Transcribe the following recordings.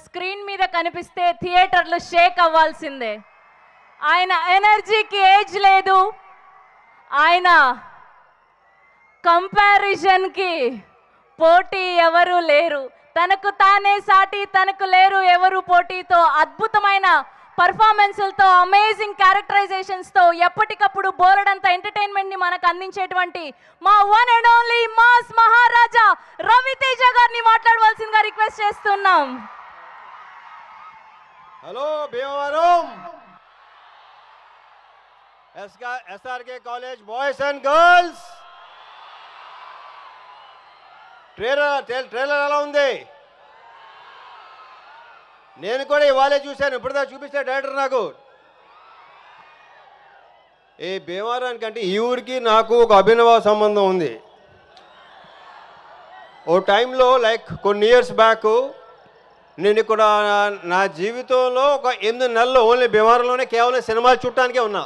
Screen మీద కనిపిస్తే థియేటర్లు షేక్ అవ్వాల్సిందే. ఆయన ఎనర్జీకి ఏజ్ లేదు, ఆయన కంపారిజన్కి పోటీ ఎవరు లేరు, తనకు తానే సాటి తనకు లేరు ఎవరు పోటీతో అద్భుతమైన పర్ఫార్మెన్స్లతో అమేజింగ్ క్యారెక్టరైజేషన్స్తో ఎప్పటికప్పుడు బోలెడంత ఎంటర్టైన్మెంట్ని మనకు అందించేటువంటి మా వన్ అండ్ ఓన్లీ మాస్ మహారాజా రవితేజ గారిని మాట్లాడవలసిందిగా రిక్వెస్ట్ చేస్తున్నాం. Hello Bhimavaram SRK college boys and girls, trailer ఎలా ఉంది? నేను కూడా ఇవాళే చూశాను, ఇప్పుడుదా చూపిస్తే డైరెక్టర్ నాకు. ఈ భీమవరానికి అంటే ఈ ఊరికి నాకు ఒక అభినవ సంబంధం ఉంది. ఓ టైంలో లైక్ కొన్ని ఇయర్స్ బ్యాక్ నేను ఇక్కడ నా జీవితంలో ఒక 8 నెలలు ఓన్లీ భీమవరంలోనే కేవలం సినిమాలు చూడటానికే ఉన్నా.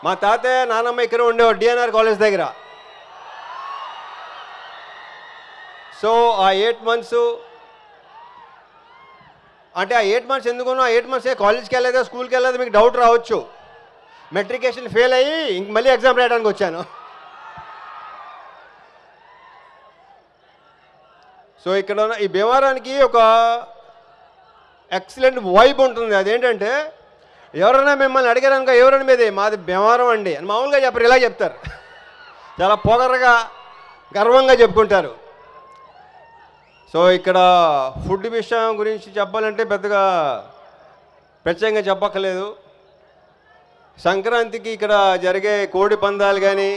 మా తాతయ్య నాన్నమ్మ ఇక్కడ ఉండేవాడు డిఎన్ఆర్ కాలేజ్ దగ్గర. సో ఆ 8 మంత్స్ అంటే ఆ 8 మంత్స్ ఎందుకున్నా, ఆ 8 మంత్స్ కాలేజ్కి వెళ్ళలేదా స్కూల్కి వెళ్ళలేదా మీకు డౌట్ రావచ్చు. మెట్రికేషన్ ఫెయిల్ అయ్యి ఇంక మళ్ళీ ఎగ్జామ్ రాయడానికి వచ్చాను. సో ఇక్కడ ఈ భీమవరానికి ఒక ఎక్సలెంట్ వైబ్ ఉంటుంది. అదేంటంటే ఎవరైనా మిమ్మల్ని అడిగారనుకో ఎవరైనా మీది మాది భీమవరం అండి అని మామూలుగా చెప్పరు, ఇలా చెప్తారు. చాలా పొగరగా గర్వంగా చెప్పుకుంటారు. సో ఇక్కడ ఫుడ్ విషయం గురించి చెప్పాలంటే పెద్దగా ప్రత్యేకంగా చెప్పక్కర్లేదు. సంక్రాంతికి ఇక్కడ జరిగే కోడి పందాలు కానీ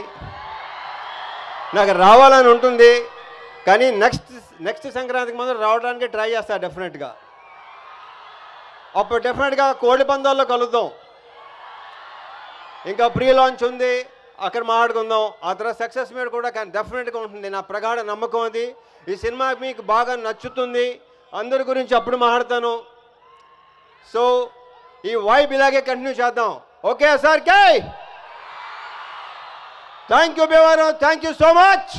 నాకు రావాలని ఉంటుంది, కానీ నెక్స్ట్ సంక్రాంతికి మాత్రం రావడానికి ట్రై చేస్తా డెఫినెట్గా. అప్పుడు డెఫినెట్గా కోడి పందాల్లో కలుద్దాం. ఇంకా ప్రీ లాంచ్ ఉంది, అక్కడ మాట్లాడుకుందాం. ఆ తర్వాత సక్సెస్ మీద కూడా కానీ డెఫినెట్గా ఉంటుంది, నా ప్రగాఢ నమ్మకం అది. ఈ సినిమా మీకు బాగా నచ్చుతుంది, అందరి గురించి అప్పుడు మాట్లాడతాను. సో ఈ వైబ్ ఇలాగే కంటిన్యూ చేద్దాం. Okay sir, K thank you Bhimavaram, thank you so much.